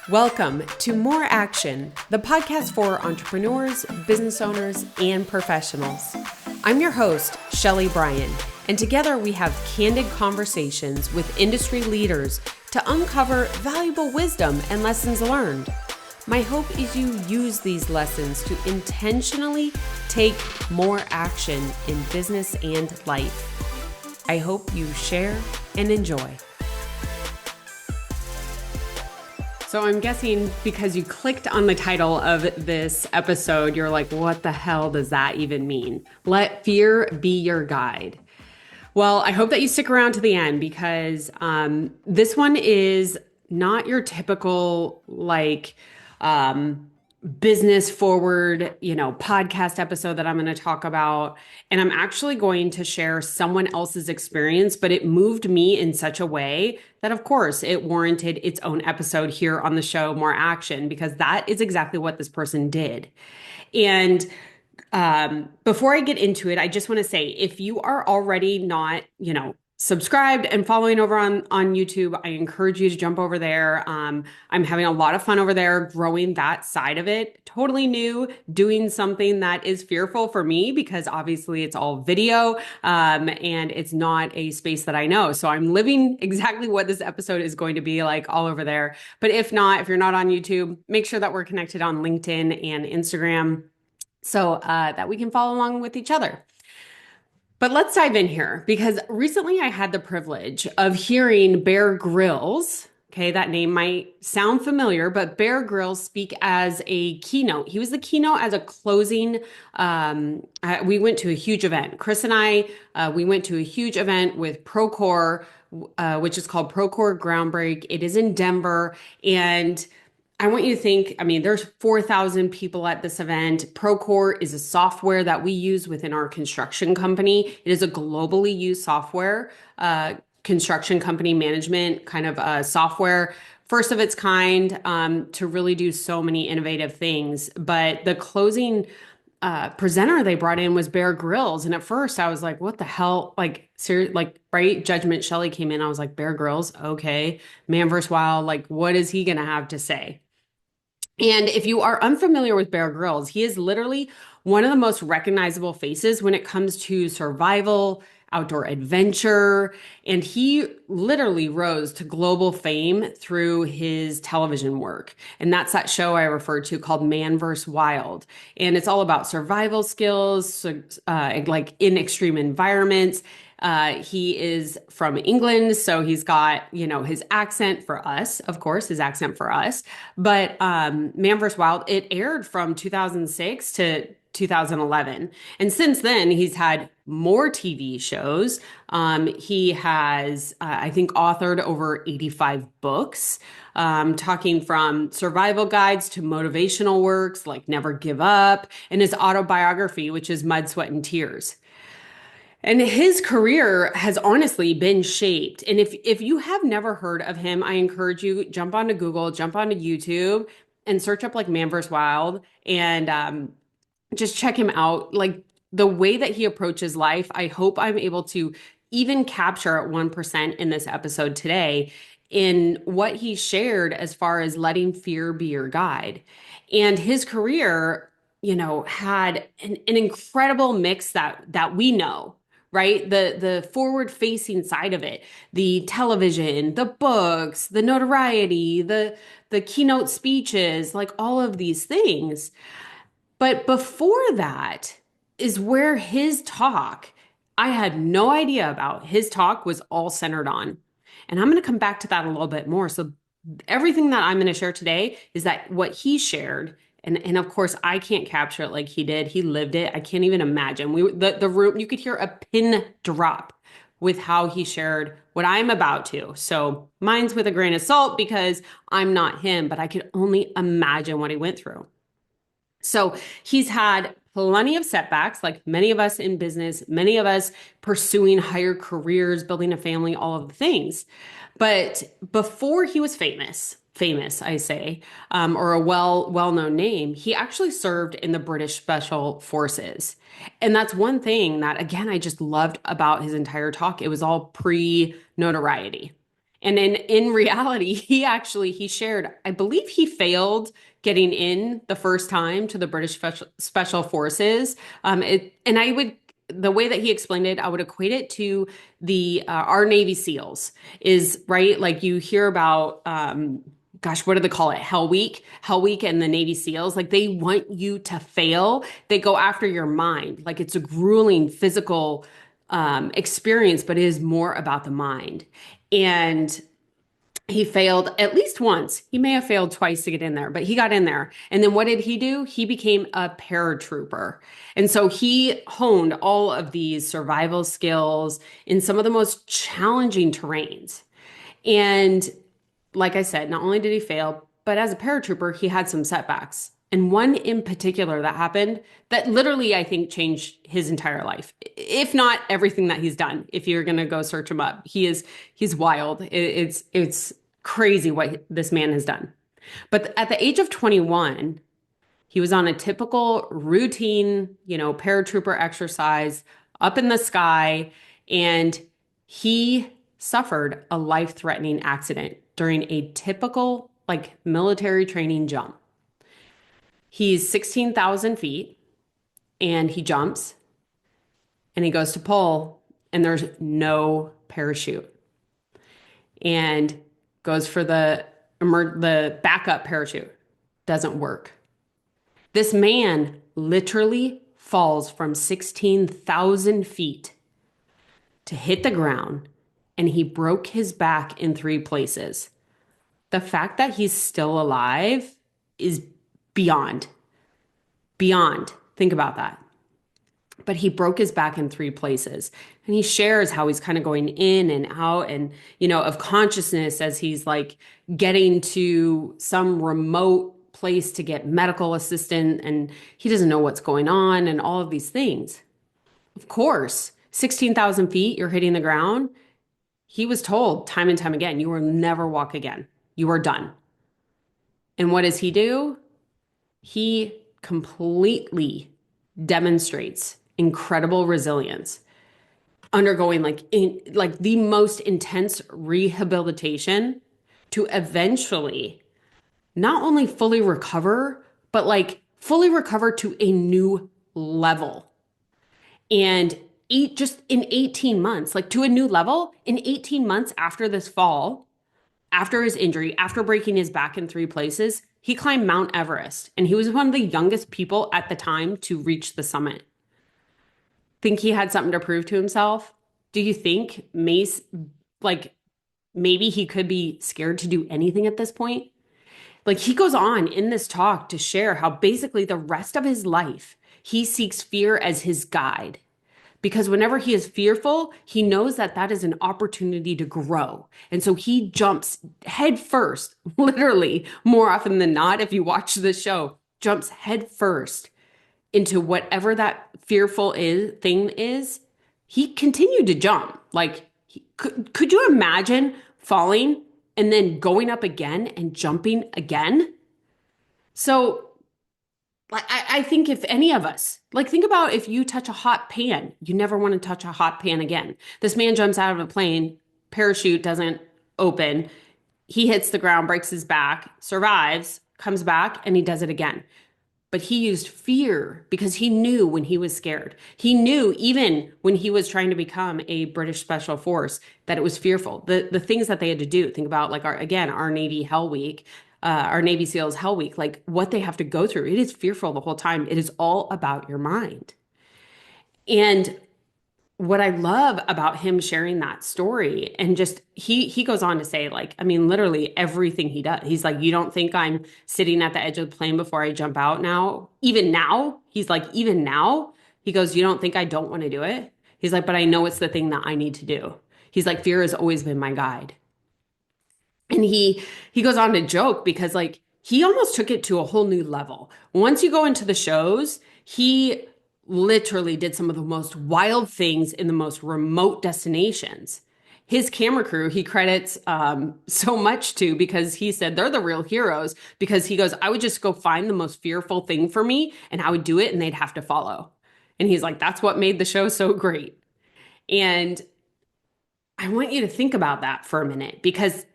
Welcome to More Action, the podcast for entrepreneurs, business owners, and professionals. I'm your host, Shelly Bryan, and together we have candid conversations with industry leaders to uncover valuable wisdom and lessons learned. My hope is you use these lessons to intentionally take more action in business and life. I hope you share and enjoy. So I'm guessing because you clicked on the title of this episode, you're like, what the hell does that even mean? Let fear be your guide. Well, I hope that you stick around to the end because this one is not your typical business forward, podcast episode that I'm going to talk about. And I'm actually going to share someone else's experience, but it moved me in such a way that, of course, it warranted its own episode here on the show, More Action, because that is exactly what this person did. And before I get into it, I just want to say, if you are already not, subscribed and following over on YouTube, I encourage you to jump over there. I'm having a lot of fun over there, growing that side of it. Totally new, doing something that is fearful for me because obviously it's all video and it's not a space that I know. So I'm living exactly what this episode is going to be like all over there. But if you're not on YouTube, make sure that we're connected on LinkedIn and Instagram so that we can follow along with each other. But let's dive in here because recently I had the privilege of hearing Bear Grylls. Okay, that name might sound familiar, but Bear Grylls speak as a keynote. He was the keynote as a closing. We went to a huge event. Chris and I, we went to a huge event with Procore, which is called Procore Groundbreak. It is in Denver. And I want you to think, there's 4,000 people at this event. Procore is a software that we use within our construction company. It is a globally used software, construction company management kind of software, first of its kind, to really do so many innovative things. But the closing presenter they brought in was Bear Grylls. And at first I was like, what the hell? Right? Judgment Shelley came in. I was like, Bear Grylls, okay. Man vs. Wild. What is he going to have to say? And if you are unfamiliar with Bear Grylls, he is literally one of the most recognizable faces when it comes to survival, outdoor adventure, and he literally rose to global fame through his television work. And that's that show I referred to called Man vs. Wild. And it's all about survival skills, in extreme environments. He is from England, so he's got, his accent for us, of course, his accent for us. But Man vs. Wild, it aired from 2006 to 2011. And since then, he's had more TV shows. He has, I think, authored over 85 books, talking from survival guides to motivational works like Never Give Up, and his autobiography, which is Mud, Sweat, and Tears. And his career has honestly been shaped. And if you have never heard of him, I encourage you, jump onto Google, jump onto YouTube and search up Man vs. Wild and just check him out. The way that he approaches life, I hope I'm able to even capture at 1% in this episode today in what he shared as far as letting fear be your guide. And his career, had an incredible mix that we know. Right? The forward facing side of it, the television, the books, the notoriety, the keynote speeches, all of these things. But before that is where his talk, I had no idea about, his talk was all centered on. And I'm going to come back to that a little bit more. So everything that I'm going to share today is that what he shared. And of course, I can't capture it like he did. He lived it. I can't even imagine. The room, you could hear a pin drop with how he shared what I'm about to. So mine's with a grain of salt because I'm not him, but I could only imagine what he went through. So he's had plenty of setbacks, like many of us in business, many of us pursuing higher careers, building a family, all of the things. But before he was famous, I say, or a well-known name, he actually served in the British Special Forces. And that's one thing that, again, I just loved about his entire talk. It was all pre-notoriety. And in reality, he shared, I believe he failed getting in the first time to the British Special Forces. And I would the way that he explained it, I would equate it to the our Navy SEALs is right. Like you hear about, gosh, what do they call it? Hell Week, and the Navy SEALs. Like they want you to fail. They go after your mind. Like it's a grueling physical experience, but it is more about the mind. And he failed at least once. He may have failed twice to get in there, but he got in there. And then what did he do? He became a paratrooper. And so he honed all of these survival skills in some of the most challenging terrains. And like I said, not only did he fail, but as a paratrooper, he had some setbacks. And one in particular that happened that literally, I think, changed his entire life, if not everything that he's done. If you're going to go search him up, he's wild. It's crazy what this man has done. But at the age of 21, he was on a typical routine, paratrooper exercise up in the sky, and he suffered a life-threatening accident during a typical like military training jump. He's 16,000 feet and he jumps and he goes to pull and there's no parachute and goes for the backup parachute. Doesn't work. This man literally falls from 16,000 feet to hit the ground and he broke his back in 3 places. The fact that he's still alive is beyond, beyond. Think about that. But he broke his back in 3 places. And he shares how he's kind of going in and out and, of consciousness as he's like getting to some remote place to get medical assistance and he doesn't know what's going on and all of these things. Of course, 16,000 feet, you're hitting the ground. He was told time and time again, you will never walk again. You are done. And what does he do? He completely demonstrates incredible resilience, undergoing like the most intense rehabilitation to eventually not only fully recover, but like fully recover to a new level. And just in 18 months, like to a new level, in 18 months after this fall, after his injury, after breaking his back in 3 places, he climbed Mount Everest. And he was one of the youngest people at the time to reach the summit. Think he had something to prove to himself? Do you think Mace, like maybe he could be scared to do anything at this point? Like he goes on in this talk to share how basically the rest of his life, he seeks fear as his guide. Because whenever he is fearful, he knows that that is an opportunity to grow. And so he jumps head first, literally more often than not, if you watch the show, jumps head first into whatever that thing is. He continued to jump. Like, could you imagine falling and then going up again and jumping again? So I think if any of us, like think about if you touch a hot pan, you never want to touch a hot pan again. This man jumps out of a plane, parachute doesn't open. He hits the ground, breaks his back, survives, comes back, and he does it again. But he used fear because he knew when he was scared. He knew even when he was trying to become a British Special Force that it was fearful. The things that they had to do. Think about like our Navy Hell Week, our Navy SEALs Hell Week, like what they have to go through. It is fearful the whole time. It is all about your mind. And what I love about him sharing that story and just he goes on to say like I mean literally everything he does. He's like, you don't think I'm sitting at the edge of the plane before I jump out now? Even now, he's like, even now, he goes, you don't think I don't want to do it? He's like, but I know it's the thing that I need to do. He's like, fear has always been my guide. And he goes on to joke because like he almost took it to a whole new level. Once you go into the shows, he literally did some of the most wild things in the most remote destinations. His camera crew, he credits so much to because he said they're the real heroes because he goes, I would just go find the most fearful thing for me and I would do it and they'd have to follow. And he's like, that's what made the show so great. And I want you to think about that for a minute because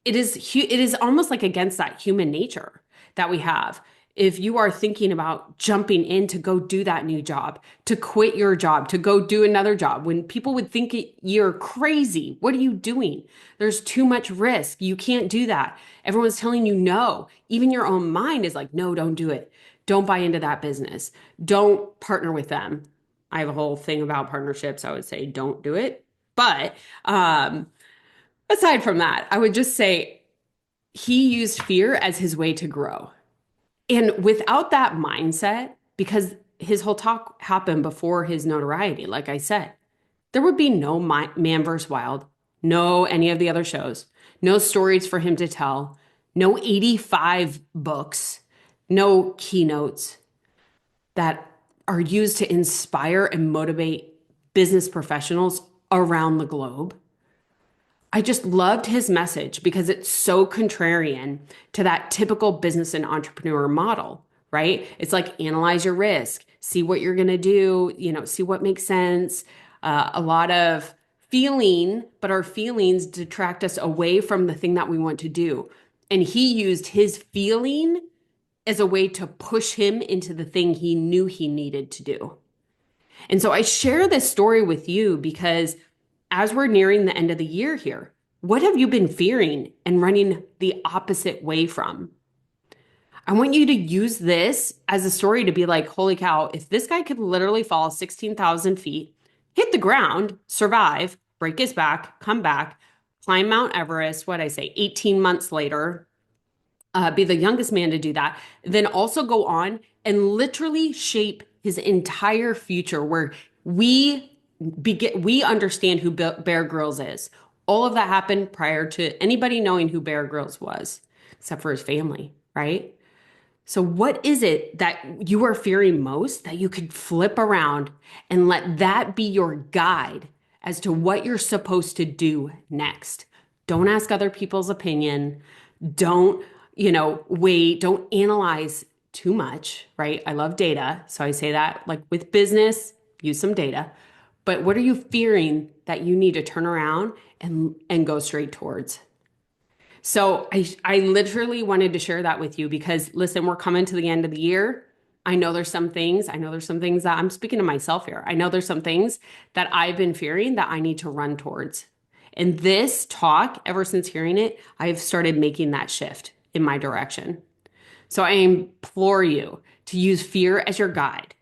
it is almost like against that human nature that we have. If you are thinking about jumping in to go do that new job, to quit your job, to go do another job, when people would think you're crazy, what are you doing? There's too much risk. You can't do that. Everyone's telling you no. Even your own mind is like, no, don't do it. Don't buy into that business. Don't partner with them. I have a whole thing about partnerships. I would say don't do it. But aside from that, I would just say he used fear as his way to grow. And without that mindset, because his whole talk happened before his notoriety, like I said, there would be no Man vs. Wild, no any of the other shows, no stories for him to tell, no 85 books, no keynotes that are used to inspire and motivate business professionals around the globe. I just loved his message because it's so contrarian to that typical business and entrepreneur model, right? It's like analyze your risk, see what you're going to do, see what makes sense. A lot of feeling, but our feelings detract us away from the thing that we want to do. And he used his feeling as a way to push him into the thing he knew he needed to do. And so I share this story with you because as we're nearing the end of the year here, what have you been fearing and running the opposite way from? I want you to use this as a story to be like, holy cow, if this guy could literally fall 16,000 feet, hit the ground, survive, break his back, come back, climb Mount Everest, what I say, 18 months later, be the youngest man to do that, then also go on and literally shape his entire future where we understand who Bear Grylls is. All of that happened prior to anybody knowing who Bear Grylls was, except for his family, right? So what is it that you are fearing most that you could flip around and let that be your guide as to what you're supposed to do next? Don't ask other people's opinion. Don't, wait, don't analyze too much, right? I love data. So I say that like with business, use some data. But what are you fearing that you need to turn around and go straight towards? So I literally wanted to share that with you because listen, we're coming to the end of the year. I know there's some things that I'm speaking to myself here. I know there's some things that I've been fearing that I need to run towards. And this talk, ever since hearing it, I've started making that shift in my direction. So I implore you to use fear as your guide.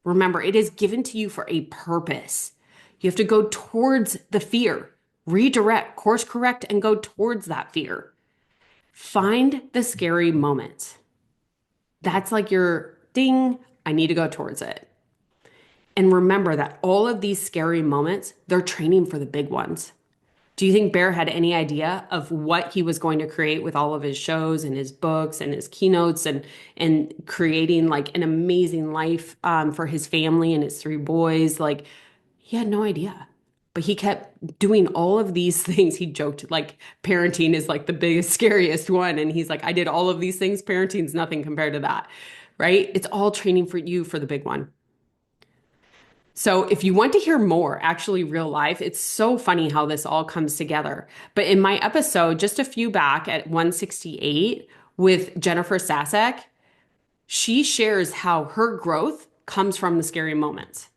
Remember, it is given to you for a purpose. You have to go towards the fear, redirect, course correct, and go towards that fear. Find the scary moments. That's like your ding, I need to go towards it. And remember that all of these scary moments, they're training for the big ones. Do you think Bear had any idea of what he was going to create with all of his shows and his books and his keynotes and creating like an amazing life for his family and his three boys? Like he had no idea, but he kept doing all of these things. He joked like parenting is like the biggest, scariest one. And he's like, I did all of these things. Parenting's nothing compared to that, right? It's all training for you for the big one. So if you want to hear more, actually real life, it's so funny how this all comes together. But in my episode, just a few back at 168 with Jennifer Sasek, she shares how her growth comes from the scary moments.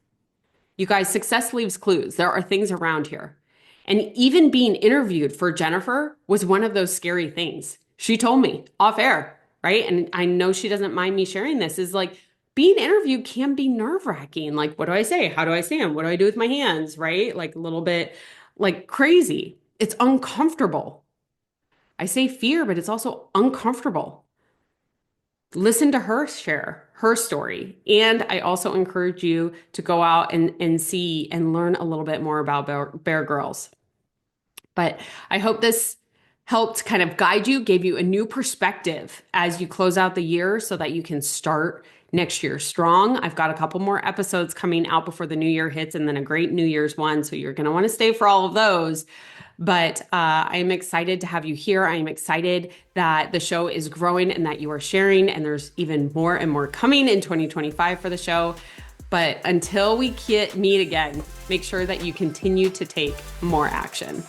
You guys, success leaves clues. There are things around here. And even being interviewed for Jennifer was one of those scary things. She told me off air, right? And I know she doesn't mind me sharing this, is like, being interviewed can be nerve-wracking. Like, what do I say? How do I stand? What do I do with my hands? Right? Like a little bit like crazy. It's uncomfortable. I say fear, but it's also uncomfortable. Listen to her share her story. And I also encourage you to go out and see and learn a little bit more about Bear Grylls. But I hope this helped kind of guide you, gave you a new perspective as you close out the year so that you can start next year strong. I've got a couple more episodes coming out before the new year hits and then a great New Year's one. So you're going to want to stay for all of those. But I'm excited to have you here. I'm excited that the show is growing and that you are sharing. And there's even more and more coming in 2025 for the show. But until we meet again, make sure that you continue to take more action.